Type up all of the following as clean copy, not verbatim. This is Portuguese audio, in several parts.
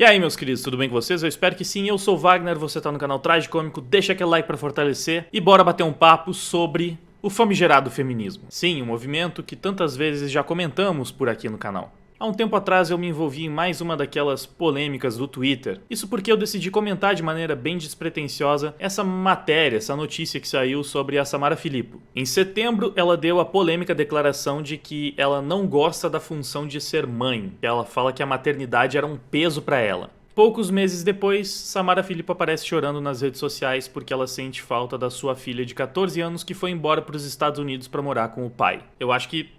E aí, meus queridos, tudo bem com vocês? Eu espero que sim. Eu sou o Wagner, você tá no canal Tragicômico, deixa aquele like pra fortalecer e bora bater um papo sobre o famigerado feminismo. Sim, um movimento que tantas vezes já comentamos por aqui no canal. Há um tempo atrás eu me envolvi em mais uma daquelas polêmicas do Twitter. Isso porque eu decidi comentar de maneira bem despretensiosa essa matéria, essa notícia que saiu sobre a Samara Filippo. Em setembro, ela deu a polêmica declaração de que ela não gosta da função de ser mãe. Ela fala que a maternidade era um peso para ela. Poucos meses depois, Samara Filippo aparece chorando nas redes sociais porque ela sente falta da sua filha de 14 anos que foi embora para os Estados Unidos para morar com o pai. Eu acho que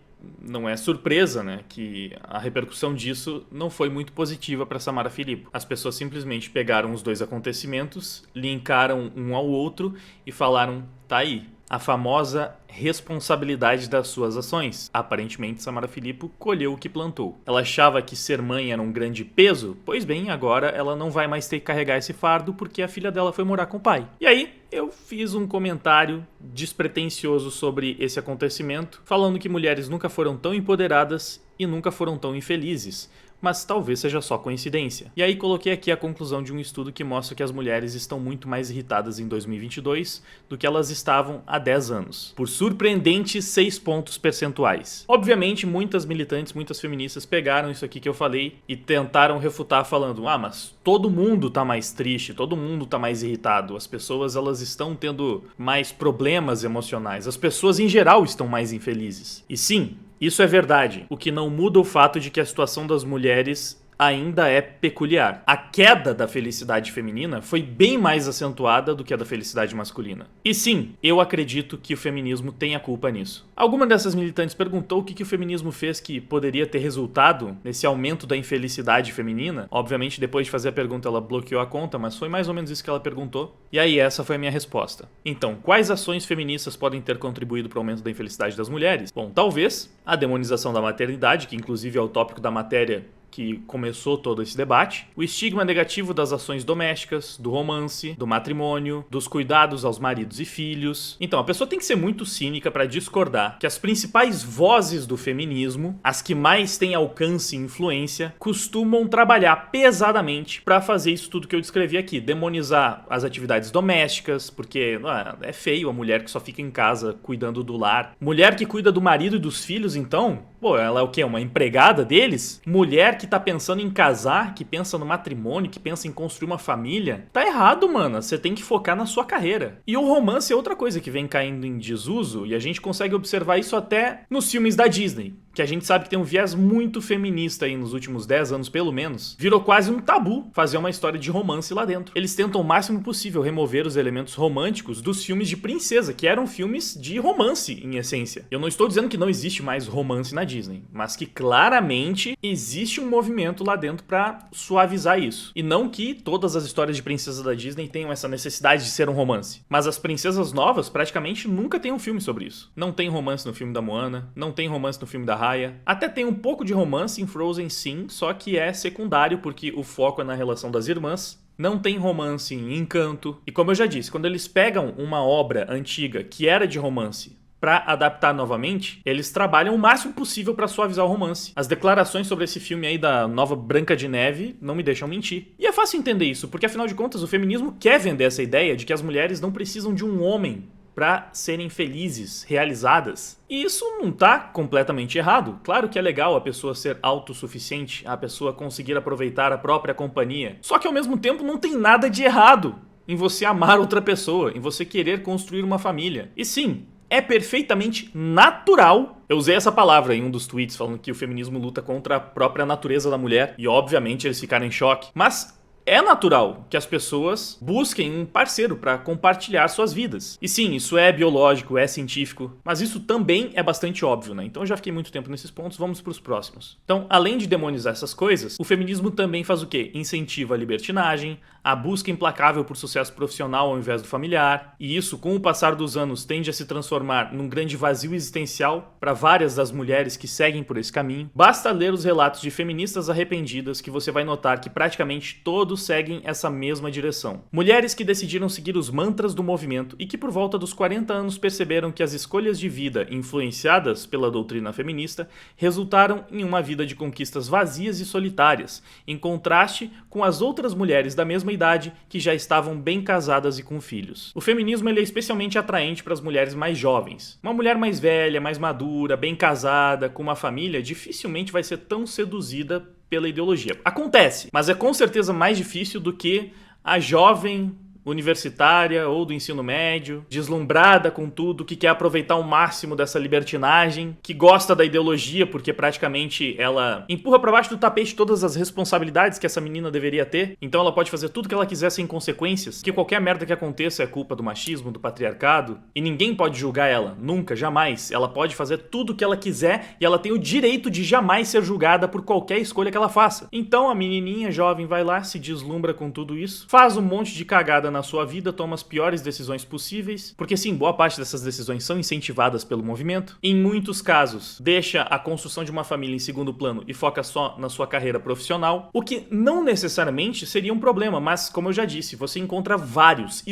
não é surpresa, né, que a repercussão disso não foi muito positiva para Samara Filippo. As pessoas simplesmente pegaram os dois acontecimentos, linkaram um ao outro e falaram, tá aí, a famosa responsabilidade das suas ações. Aparentemente, Samara Filippo colheu o que plantou. Ela achava que ser mãe era um grande peso? Pois bem, agora ela não vai mais ter que carregar esse fardo porque a filha dela foi morar com o pai. E aí, eu fiz um comentário despretensioso sobre esse acontecimento, falando que mulheres nunca foram tão empoderadas e nunca foram tão infelizes. Mas talvez seja só coincidência. E aí coloquei aqui a conclusão de um estudo que mostra que as mulheres estão muito mais irritadas em 2022 do que elas estavam há 10 anos. Por surpreendentes 6 pontos percentuais. Obviamente, muitas militantes, muitas feministas pegaram isso aqui que eu falei e tentaram refutar falando, mas todo mundo tá mais triste, todo mundo tá mais irritado, as pessoas elas estão tendo mais problemas emocionais, as pessoas em geral estão mais infelizes. E sim, isso é verdade, o que não muda o fato de que a situação das mulheres ainda é peculiar. A queda da felicidade feminina foi bem mais acentuada do que a da felicidade masculina. E sim, eu acredito que o feminismo tem a culpa nisso. Alguma dessas militantes perguntou o que o feminismo fez que poderia ter resultado nesse aumento da infelicidade feminina. Obviamente, depois de fazer a pergunta, ela bloqueou a conta, mas foi mais ou menos isso que ela perguntou. E aí, essa foi a minha resposta. Então, quais ações feministas podem ter contribuído para o aumento da infelicidade das mulheres? Bom, talvez a demonização da maternidade, que inclusive é o tópico da matéria que começou todo esse debate, o estigma negativo das ações domésticas, do romance, do matrimônio, dos cuidados aos maridos e filhos. Então, a pessoa tem que ser muito cínica para discordar que as principais vozes do feminismo, as que mais têm alcance e influência, costumam trabalhar pesadamente para fazer isso tudo que eu descrevi aqui, demonizar as atividades domésticas, porque é feio a mulher que só fica em casa cuidando do lar. Mulher que cuida do marido e dos filhos, então, ela é o quê? Uma empregada deles? Mulher que tá pensando em casar, que pensa no matrimônio, que pensa em construir uma família, tá errado, mano. Você tem que focar na sua carreira. E o romance é outra coisa que vem caindo em desuso, e a gente consegue observar isso até nos filmes da Disney, que a gente sabe que tem um viés muito feminista aí nos últimos 10 anos, pelo menos. Virou quase um tabu fazer uma história de romance lá dentro. Eles tentam o máximo possível remover os elementos românticos dos filmes de princesa, que eram filmes de romance, em essência. Eu não estou dizendo que não existe mais romance na Disney, mas que claramente existe um movimento lá dentro pra suavizar isso. E não que todas as histórias de princesa da Disney tenham essa necessidade de ser um romance. Mas as princesas novas praticamente nunca tem um filme sobre isso. Não tem romance no filme da Moana, não tem romance no filme da Raya. Até tem um pouco de romance em Frozen sim, só que é secundário porque o foco é na relação das irmãs. Não tem romance em Encanto. E como eu já disse, quando eles pegam uma obra antiga que era de romance para adaptar novamente, eles trabalham o máximo possível para suavizar o romance. As declarações sobre esse filme aí da nova Branca de Neve não me deixam mentir. E é fácil entender isso, porque afinal de contas o feminismo quer vender essa ideia de que as mulheres não precisam de um homem para serem felizes, realizadas. E isso não tá completamente errado. Claro que é legal a pessoa ser autossuficiente, a pessoa conseguir aproveitar a própria companhia. Só que ao mesmo tempo não tem nada de errado em você amar outra pessoa, em você querer construir uma família. E sim, é perfeitamente natural. Eu usei essa palavra em um dos tweets falando que o feminismo luta contra a própria natureza da mulher e obviamente eles ficaram em choque. Mas é natural que as pessoas busquem um parceiro para compartilhar suas vidas. E sim, isso é biológico, é científico, mas isso também é bastante óbvio, né? Então eu já fiquei muito tempo nesses pontos, vamos para os próximos. Então, além de demonizar essas coisas, o feminismo também faz o quê? Incentiva a libertinagem, a busca implacável por sucesso profissional ao invés do familiar, e isso, com o passar dos anos, tende a se transformar num grande vazio existencial para várias das mulheres que seguem por esse caminho. Basta ler os relatos de feministas arrependidas que você vai notar que praticamente todos todos seguem essa mesma direção. Mulheres que decidiram seguir os mantras do movimento e que por volta dos 40 anos perceberam que as escolhas de vida influenciadas pela doutrina feminista resultaram em uma vida de conquistas vazias e solitárias, em contraste com as outras mulheres da mesma idade que já estavam bem casadas e com filhos. O feminismo ele é especialmente atraente para as mulheres mais jovens. Uma mulher mais velha, mais madura, bem casada, com uma família, dificilmente vai ser tão seduzida pela ideologia. Acontece, mas é com certeza mais difícil do que a jovem universitária ou do ensino médio, deslumbrada com tudo, que quer aproveitar o máximo dessa libertinagem, que gosta da ideologia porque praticamente ela empurra pra baixo do tapete todas as responsabilidades que essa menina deveria ter, então ela pode fazer tudo que ela quiser sem consequências, que qualquer merda que aconteça é culpa do machismo, do patriarcado, e ninguém pode julgar ela, nunca, jamais. Ela pode fazer tudo o que ela quiser e ela tem o direito de jamais ser julgada por qualquer escolha que ela faça. Então a menininha jovem vai lá, se deslumbra com tudo isso, faz um monte de cagada na sua vida, toma as piores decisões possíveis, porque sim, boa parte dessas decisões são incentivadas pelo movimento. Em muitos casos, deixa a construção de uma família em segundo plano e foca só na sua carreira profissional, o que não necessariamente seria um problema, mas como eu já disse, você encontra vários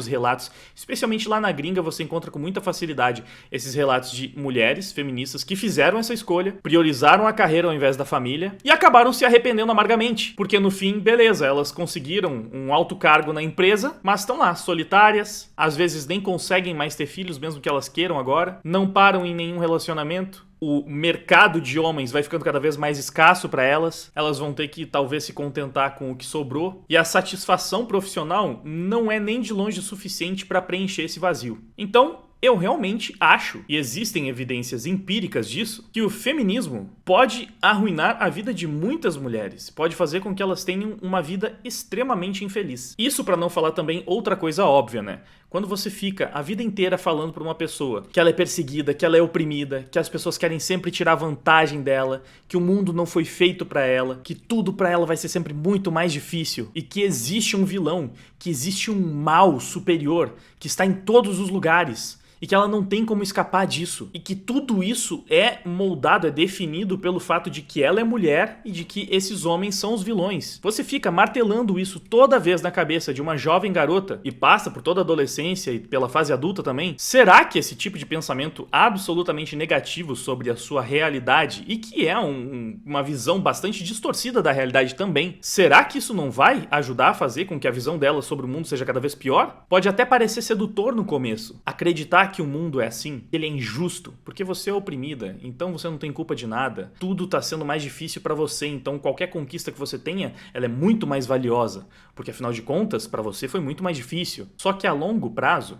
relatos, especialmente lá na gringa você encontra com muita facilidade esses relatos de mulheres feministas que fizeram essa escolha, priorizaram a carreira ao invés da família e acabaram se arrependendo amargamente, porque no fim, beleza, elas conseguiram um alto cargo na empresa, mas estão lá, solitárias, às vezes nem conseguem mais ter filhos, mesmo que elas queiram agora, não param em nenhum relacionamento. O mercado de homens vai ficando cada vez mais escasso para elas, elas vão ter que talvez se contentar com o que sobrou, e a satisfação profissional não é nem de longe suficiente para preencher esse vazio. Então, eu realmente acho, e existem evidências empíricas disso, que o feminismo pode arruinar a vida de muitas mulheres, pode fazer com que elas tenham uma vida extremamente infeliz. Isso para não falar também outra coisa óbvia, né? Quando você fica a vida inteira falando para uma pessoa que ela é perseguida, que ela é oprimida, que as pessoas querem sempre tirar vantagem dela, que o mundo não foi feito para ela, que tudo para ela vai ser sempre muito mais difícil e que existe um vilão, que existe um mal superior que está em todos os lugares, e que ela não tem como escapar disso, e que tudo isso é moldado, é definido pelo fato de que ela é mulher e de que esses homens são os vilões. Você fica martelando isso toda vez na cabeça de uma jovem garota e passa por toda a adolescência e pela fase adulta também. Será que esse tipo de pensamento absolutamente negativo sobre a sua realidade, e que é uma visão bastante distorcida da realidade também, será que isso não vai ajudar a fazer com que a visão dela sobre o mundo seja cada vez pior? Pode até parecer sedutor no começo, acreditar que o mundo é assim, ele é injusto, porque você é oprimida, então você não tem culpa de nada, tudo tá sendo mais difícil pra você, então qualquer conquista que você tenha, ela é muito mais valiosa, porque afinal de contas, pra você foi muito mais difícil. Só que a longo prazo,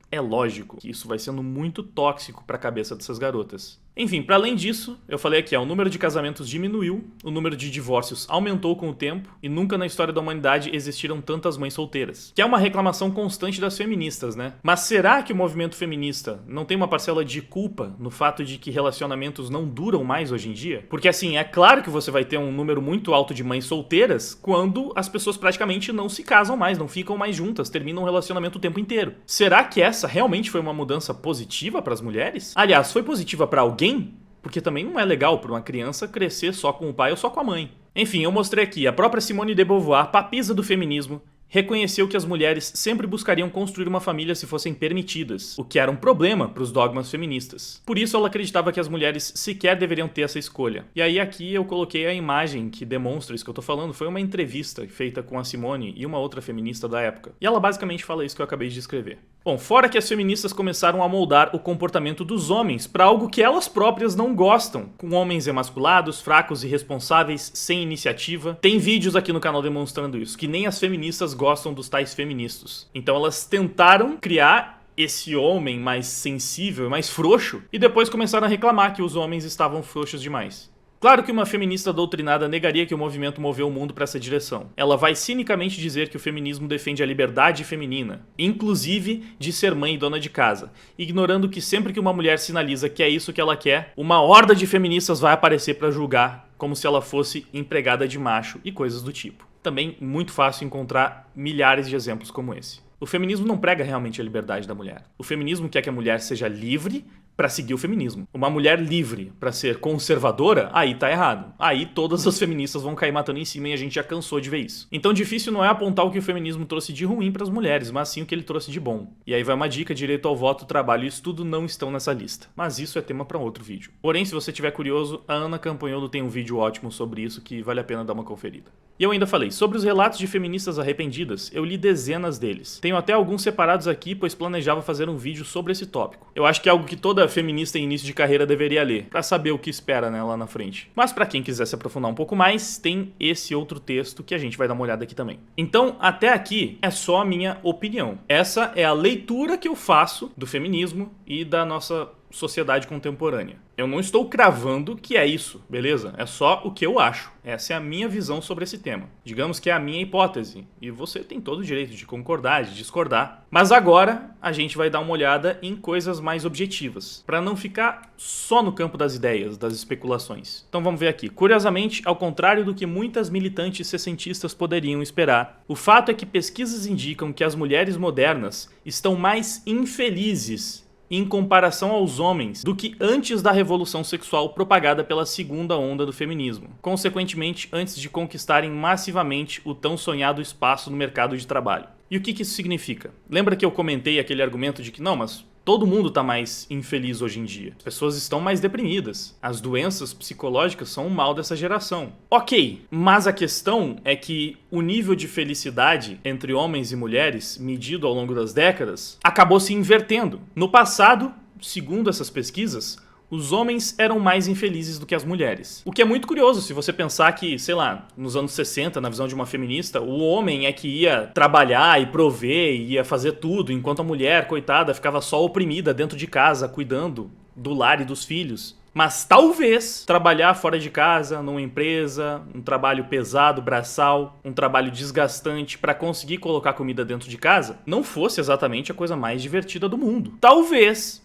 é lógico que isso vai sendo muito tóxico pra cabeça dessas garotas. Enfim, para além disso, eu falei aqui, o número de casamentos diminuiu, o número de divórcios aumentou com o tempo e nunca na história da humanidade existiram tantas mães solteiras. Que é uma reclamação constante das feministas, né? Mas será que o movimento feminista não tem uma parcela de culpa no fato de que relacionamentos não duram mais hoje em dia? Porque assim, é claro que você vai ter um número muito alto de mães solteiras quando as pessoas praticamente não se casam mais, não ficam mais juntas, terminam o relacionamento o tempo inteiro. Será que essa realmente foi uma mudança positiva para as mulheres? Aliás, foi positiva para alguém? Porque também não é legal para uma criança crescer só com o pai ou só com a mãe. Enfim, eu mostrei aqui, a própria Simone de Beauvoir, papisa do feminismo, reconheceu que as mulheres sempre buscariam construir uma família se fossem permitidas, o que era um problema para os dogmas feministas. Por isso ela acreditava que as mulheres sequer deveriam ter essa escolha. E aí aqui eu coloquei a imagem que demonstra isso que eu tô falando, foi uma entrevista feita com a Simone e uma outra feminista da época. E ela basicamente fala isso que eu acabei de escrever. Bom, fora que as feministas começaram a moldar o comportamento dos homens para algo que elas próprias não gostam, com homens emasculados, fracos, irresponsáveis, sem iniciativa. Tem vídeos aqui no canal demonstrando isso, que nem as feministas gostam dos tais feministas. Então elas tentaram criar esse homem mais sensível, mais frouxo, e depois começaram a reclamar que os homens estavam frouxos demais. Claro que uma feminista doutrinada negaria que o movimento moveu o mundo para essa direção. Ela vai cinicamente dizer que o feminismo defende a liberdade feminina, inclusive de ser mãe e dona de casa, ignorando que sempre que uma mulher sinaliza que é isso que ela quer, uma horda de feministas vai aparecer para julgar como se ela fosse empregada de macho e coisas do tipo. Também muito fácil encontrar milhares de exemplos como esse. O feminismo não prega realmente a liberdade da mulher. O feminismo quer que a mulher seja livre pra seguir o feminismo. Uma mulher livre pra ser conservadora, aí tá errado. Aí todas as feministas vão cair matando em cima e a gente já cansou de ver isso. Então difícil não é apontar o que o feminismo trouxe de ruim pras mulheres, mas sim o que ele trouxe de bom. E aí vai uma dica: direito ao voto, trabalho e estudo não estão nessa lista. Mas isso é tema pra outro vídeo. Porém, se você estiver curioso, a Ana Campanholo tem um vídeo ótimo sobre isso que vale a pena dar uma conferida. E eu ainda falei, sobre os relatos de feministas arrependidas, eu li dezenas deles. Tenho até alguns separados aqui, pois planejava fazer um vídeo sobre esse tópico. Eu acho que é algo que toda feminista em início de carreira deveria ler, pra saber o que espera, né, lá na frente. Mas pra quem quiser se aprofundar um pouco mais, tem esse outro texto que a gente vai dar uma olhada aqui também. Então, até aqui é só a minha opinião. Essa é a leitura que eu faço do feminismo e da nossa sociedade contemporânea. Eu não estou cravando que é isso, beleza? É só o que eu acho. Essa é a minha visão sobre esse tema. Digamos que é a minha hipótese. E você tem todo o direito de concordar, de discordar. Mas agora a gente vai dar uma olhada em coisas mais objetivas, para não ficar só no campo das ideias, das especulações. Então vamos ver aqui. Curiosamente, ao contrário do que muitas militantes sessentistas poderiam esperar, o fato é que pesquisas indicam que as mulheres modernas estão mais infelizes em comparação aos homens do que antes da revolução sexual propagada pela segunda onda do feminismo, consequentemente antes de conquistarem massivamente o tão sonhado espaço no mercado de trabalho. E o que isso significa? Lembra que eu comentei aquele argumento de que não, mas todo mundo está mais infeliz hoje em dia. As pessoas estão mais deprimidas. As doenças psicológicas são o mal dessa geração. Ok, mas a questão é que o nível de felicidade entre homens e mulheres, medido ao longo das décadas, acabou se invertendo. No passado, segundo essas pesquisas, os homens eram mais infelizes do que as mulheres. O que é muito curioso se você pensar que, sei lá, nos anos 60, na visão de uma feminista, o homem é que ia trabalhar e prover, e ia fazer tudo, enquanto a mulher, coitada, ficava só oprimida dentro de casa, cuidando do lar e dos filhos. Mas talvez trabalhar fora de casa, numa empresa, um trabalho pesado, braçal, um trabalho desgastante para conseguir colocar comida dentro de casa, não fosse exatamente a coisa mais divertida do mundo. Talvez,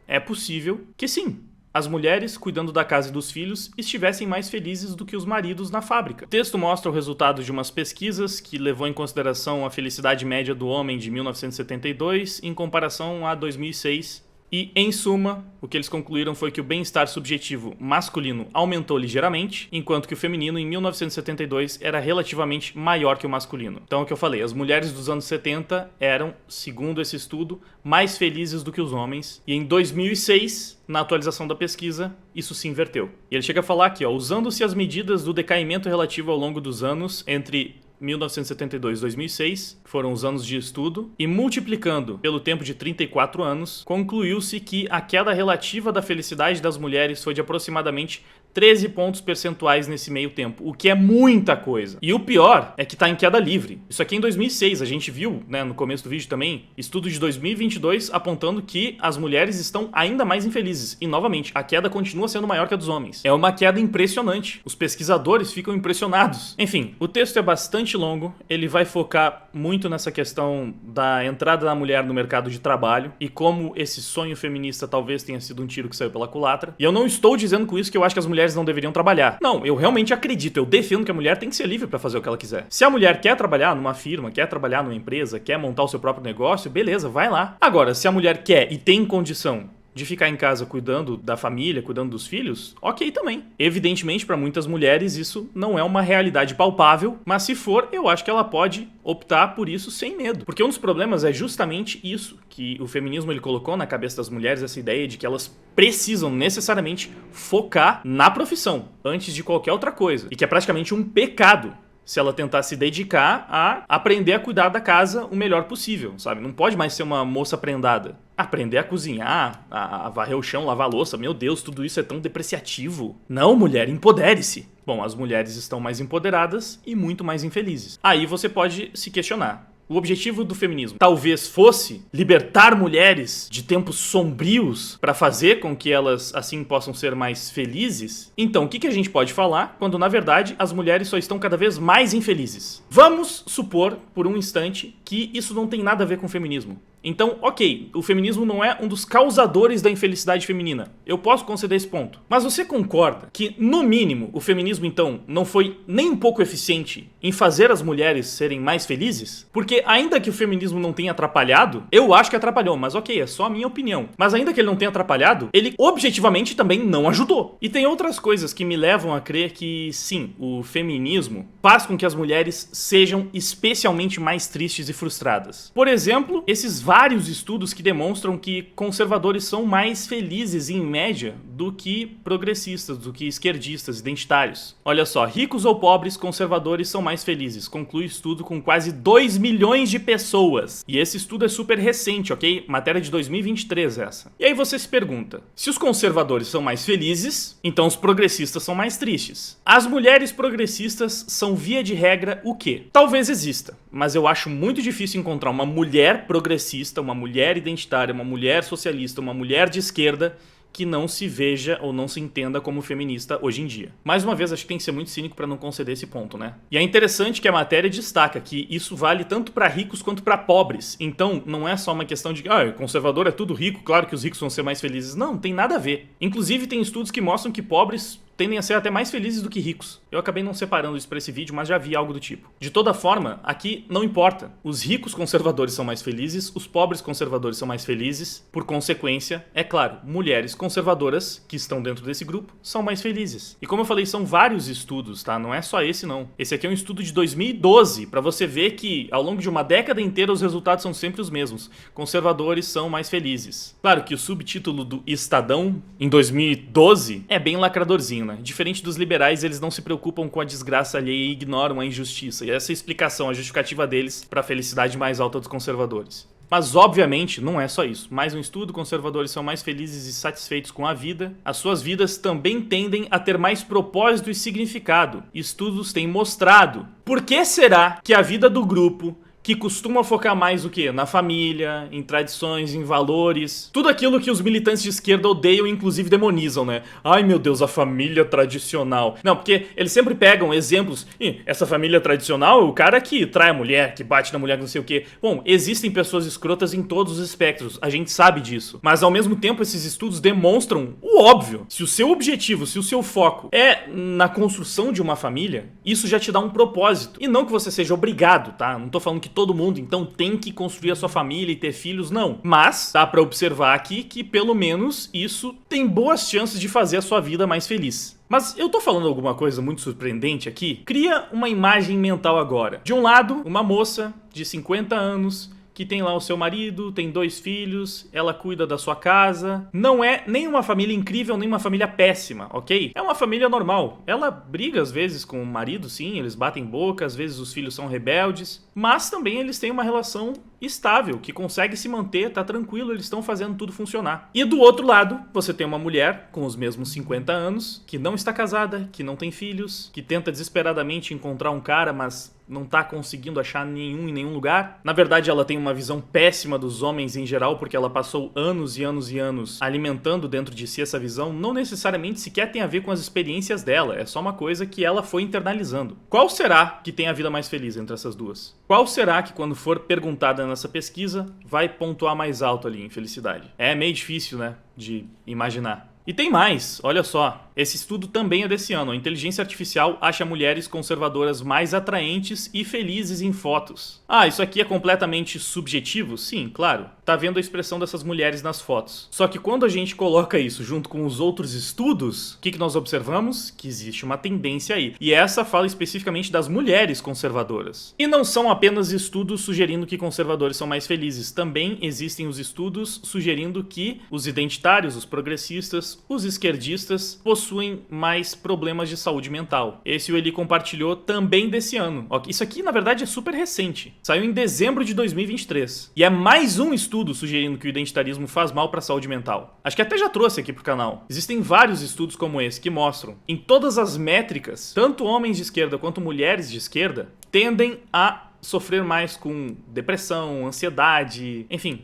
é possível que sim, as mulheres, cuidando da casa e dos filhos, estivessem mais felizes do que os maridos na fábrica. O texto mostra o resultado de umas pesquisas que levou em consideração a felicidade média do homem de 1972 em comparação a 2006. E, em suma, o que eles concluíram foi que o bem-estar subjetivo masculino aumentou ligeiramente, enquanto que o feminino em 1972 era relativamente maior que o masculino. Então, é o que eu falei, as mulheres dos anos 70 eram, segundo esse estudo, mais felizes do que os homens, e em 2006, na atualização da pesquisa, isso se inverteu. E ele chega a falar aqui, ó, usando-se as medidas do decaimento relativo ao longo dos anos entre 1972 e 2006, foram os anos de estudo, e multiplicando pelo tempo de 34 anos, concluiu-se que a queda relativa da felicidade das mulheres foi de aproximadamente 13 pontos percentuais nesse meio tempo, o que é muita coisa. E o pior é que tá em queda livre. Isso aqui em 2006, a gente viu, né, no começo do vídeo também, estudo de 2022 apontando que as mulheres estão ainda mais infelizes. E, novamente, a queda continua sendo maior que a dos homens. É uma queda impressionante. Os pesquisadores ficam impressionados. Enfim, o texto é bastante longo, ele vai focar muito nessa questão da entrada da mulher no mercado de trabalho e como esse sonho feminista talvez tenha sido um tiro que saiu pela culatra. E eu não estou dizendo com isso que eu acho que as mulheres não deveriam trabalhar. Não, eu realmente acredito, eu defendo que a mulher tem que ser livre para fazer o que ela quiser. Se a mulher quer trabalhar numa firma, quer trabalhar numa empresa, quer montar o seu próprio negócio, beleza, vai lá. Agora, se a mulher quer e tem condição de ficar em casa cuidando da família, cuidando dos filhos, ok também. Evidentemente, para muitas mulheres isso não é uma realidade palpável, mas se for, eu acho que ela pode optar por isso sem medo. Porque um dos problemas é justamente isso, que o feminismo ele colocou na cabeça das mulheres, essa ideia de que elas precisam necessariamente focar na profissão, antes de qualquer outra coisa. E que é praticamente um pecado se ela tentar se dedicar a aprender a cuidar da casa o melhor possível, sabe? Não pode mais ser uma moça prendada. Aprender a cozinhar, a varrer o chão, lavar a louça, meu Deus, tudo isso é tão depreciativo. Não, mulher, empodere-se. Bom, as mulheres estão mais empoderadas e muito mais infelizes. Aí você pode se questionar. O objetivo do feminismo talvez fosse libertar mulheres de tempos sombrios para fazer com que elas assim possam ser mais felizes. Então, o que a gente pode falar quando, na verdade, as mulheres só estão cada vez mais infelizes? Vamos supor, por um instante, que isso não tem nada a ver com o feminismo. Então, ok, o feminismo não é um dos causadores da infelicidade feminina. Eu posso conceder esse ponto. Mas você concorda que, no mínimo, o feminismo, então, não foi nem um pouco eficiente em fazer as mulheres serem mais felizes? Porque ainda que o feminismo não tenha atrapalhado, eu acho que atrapalhou, mas ok, é só a minha opinião. Mas ainda que ele não tenha atrapalhado, ele objetivamente também não ajudou. E tem outras coisas que me levam a crer que, sim, o feminismo faz com que as mulheres sejam especialmente mais tristes e frustradas. Por exemplo, esses vários estudos que demonstram que conservadores são mais felizes, em média, do que progressistas, do que esquerdistas, identitários. Olha só, ricos ou pobres, conservadores são mais felizes, conclui estudo com quase 2 milhões de pessoas. E esse estudo é super recente, ok? Matéria de 2023 essa. E aí você se pergunta, se os conservadores são mais felizes, então os progressistas são mais tristes. As mulheres progressistas são, via de regra, o quê? Talvez exista, mas eu acho muito difícil encontrar uma mulher progressista, uma mulher identitária, uma mulher socialista, uma mulher de esquerda que não se veja ou não se entenda como feminista hoje em dia. Mais uma vez, acho que tem que ser muito cínico para não conceder esse ponto, né? E é interessante que a matéria destaca que isso vale tanto para ricos quanto para pobres. Então, não é só uma questão de conservador é tudo rico, claro que os ricos vão ser mais felizes. Não tem nada a ver. Inclusive, tem estudos que mostram que pobres tendem a ser até mais felizes do que ricos. Eu acabei não separando isso para esse vídeo, mas já vi algo do tipo. De toda forma, aqui não importa. Os ricos conservadores são mais felizes, os pobres conservadores são mais felizes. Por consequência, é claro, mulheres conservadoras que estão dentro desse grupo são mais felizes. E como eu falei, são vários estudos, tá? Não é só esse não. Esse aqui é um estudo de 2012, para você ver que ao longo de uma década inteira os resultados são sempre os mesmos. Conservadores são mais felizes. Claro que o subtítulo do Estadão, em 2012, é bem lacradorzinho, né? Diferente dos liberais, eles não se preocupam com a desgraça alheia e ignoram a injustiça. E essa é a explicação, a justificativa deles para a felicidade mais alta dos conservadores. Mas, obviamente, não é só isso. Mais um estudo, conservadores são mais felizes e satisfeitos com a vida. As suas vidas também tendem a ter mais propósito e significado. Estudos têm mostrado. Por que será que a vida do grupo que costuma focar mais o quê? Na família, em tradições, em valores. Tudo aquilo que os militantes de esquerda odeiam e inclusive demonizam, né? Ai meu Deus, a família tradicional. Não, porque eles sempre pegam exemplos. Essa família tradicional é o cara que trai a mulher, que bate na mulher, não sei o quê. Bom, existem pessoas escrotas em todos os espectros, a gente sabe disso. Mas ao mesmo tempo esses estudos demonstram o óbvio. Se o seu objetivo, se o seu foco é na construção de uma família, isso já te dá um propósito. E não que você seja obrigado, tá? Não tô falando que todo mundo, então, tem que construir a sua família e ter filhos, não. Mas dá pra observar aqui que, pelo menos, isso tem boas chances de fazer a sua vida mais feliz. Mas eu tô falando alguma coisa muito surpreendente aqui? Cria uma imagem mental agora. De um lado, uma moça de 50 anos que tem lá o seu marido, tem 2 filhos, ela cuida da sua casa. Não é nem uma família incrível, nem uma família péssima, ok? É uma família normal. Ela briga às vezes com o marido, sim, eles batem boca, às vezes os filhos são rebeldes, mas também eles têm uma relação estável, que consegue se manter, tá tranquilo, eles estão fazendo tudo funcionar. E do outro lado, você tem uma mulher com os mesmos 50 anos, que não está casada, que não tem filhos, que tenta desesperadamente encontrar um cara, mas não tá conseguindo achar nenhum em nenhum lugar. Na verdade, ela tem uma visão péssima dos homens em geral, porque ela passou anos e anos e anos alimentando dentro de si essa visão. Não necessariamente sequer tem a ver com as experiências dela, é só uma coisa que ela foi internalizando. Qual será que tem a vida mais feliz entre essas duas? Qual será que, quando for perguntada nessa pesquisa, vai pontuar mais alto ali em felicidade? É meio difícil, né, de imaginar. E tem mais, olha só. Esse estudo também é desse ano. A inteligência artificial acha mulheres conservadoras mais atraentes e felizes em fotos. Ah, isso aqui é completamente subjetivo? Sim, claro. Tá vendo a expressão dessas mulheres nas fotos. Só que quando a gente coloca isso junto com os outros estudos, o que nós observamos? Que existe uma tendência aí. E essa fala especificamente das mulheres conservadoras. E não são apenas estudos sugerindo que conservadores são mais felizes. Também existem os estudos sugerindo que os identitários, os progressistas, os esquerdistas possuem mais problemas de saúde mental. Esse o Eli compartilhou também desse ano. Isso aqui, na verdade, é super recente. Saiu em dezembro de 2023. E é mais um estudo sugerindo que o identitarismo faz mal para a saúde mental. Acho que até já trouxe aqui pro canal. Existem vários estudos como esse que mostram, em todas as métricas, tanto homens de esquerda quanto mulheres de esquerda tendem a sofrer mais com depressão, ansiedade, enfim,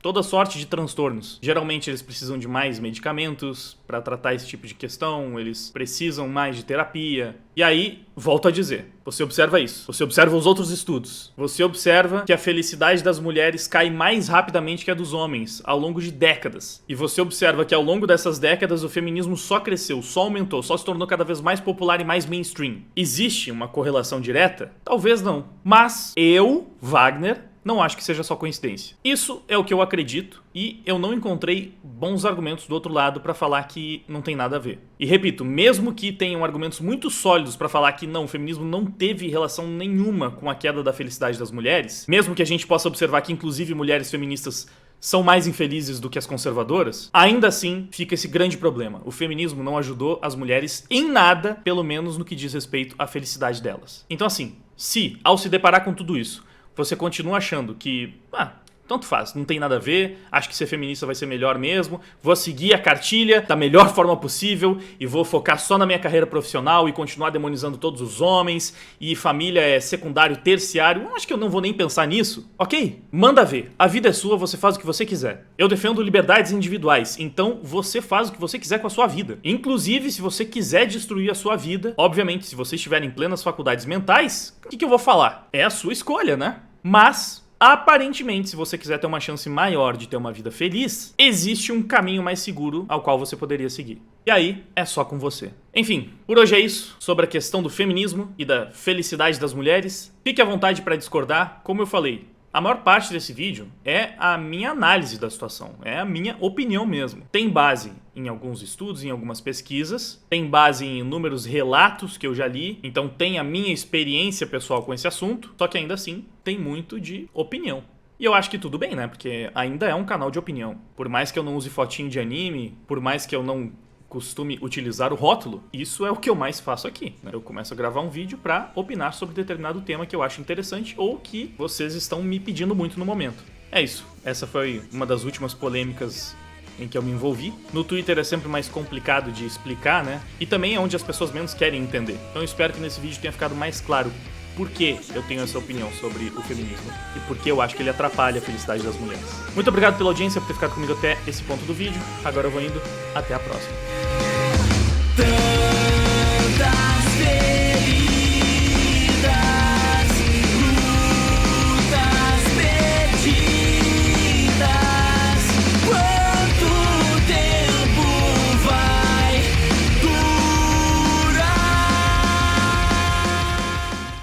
toda sorte de transtornos. Geralmente eles precisam de mais medicamentos para tratar esse tipo de questão, eles precisam mais de terapia. E aí, volto a dizer, você observa isso, você observa os outros estudos, você observa que a felicidade das mulheres cai mais rapidamente que a dos homens ao longo de décadas. E você observa que ao longo dessas décadas o feminismo só cresceu, só aumentou, só se tornou cada vez mais popular e mais mainstream. Existe uma correlação direta? Talvez não. Mas eu, Wagner, não acho que seja só coincidência. Isso é o que eu acredito e eu não encontrei bons argumentos do outro lado pra falar que não tem nada a ver. E repito, mesmo que tenham argumentos muito sólidos pra falar que não, o feminismo não teve relação nenhuma com a queda da felicidade das mulheres, mesmo que a gente possa observar que inclusive mulheres feministas são mais infelizes do que as conservadoras, ainda assim fica esse grande problema. O feminismo não ajudou as mulheres em nada, pelo menos no que diz respeito à felicidade delas. Então assim, se ao se deparar com tudo isso, você continua achando que, tanto faz, não tem nada a ver, acho que ser feminista vai ser melhor mesmo, vou seguir a cartilha da melhor forma possível e vou focar só na minha carreira profissional e continuar demonizando todos os homens e família é secundário, terciário, acho que eu não vou nem pensar nisso, ok? Manda ver, a vida é sua, você faz o que você quiser. Eu defendo liberdades individuais, então você faz o que você quiser com a sua vida. Inclusive, se você quiser destruir a sua vida, obviamente, se você estiver em plenas faculdades mentais, o que eu vou falar? É a sua escolha, né? Mas aparentemente, se você quiser ter uma chance maior de ter uma vida feliz, existe um caminho mais seguro ao qual você poderia seguir. E aí, é só com você. Enfim, por hoje é isso sobre a questão do feminismo e da felicidade das mulheres. Fique à vontade para discordar, como eu falei. A maior parte desse vídeo é a minha análise da situação, é a minha opinião mesmo. Tem base em alguns estudos, em algumas pesquisas, tem base em inúmeros relatos que eu já li, então tem a minha experiência pessoal com esse assunto, só que ainda assim tem muito de opinião. E eu acho que tudo bem, né? Porque ainda é um canal de opinião. Por mais que eu não use fotinho de anime, por mais que eu não costume utilizar o rótulo, isso é o que eu mais faço aqui, né? Eu começo a gravar um vídeo pra opinar sobre determinado tema que eu acho interessante ou que vocês estão me pedindo muito no momento. É isso. Essa foi uma das últimas polêmicas em que eu me envolvi. No Twitter é sempre mais complicado de explicar, né? E também é onde as pessoas menos querem entender. Então eu espero que nesse vídeo tenha ficado mais claro por que eu tenho essa opinião sobre o feminismo e por que eu acho que ele atrapalha a felicidade das mulheres. Muito obrigado pela audiência, por ter ficado comigo até esse ponto do vídeo. Agora eu vou indo. Até a próxima.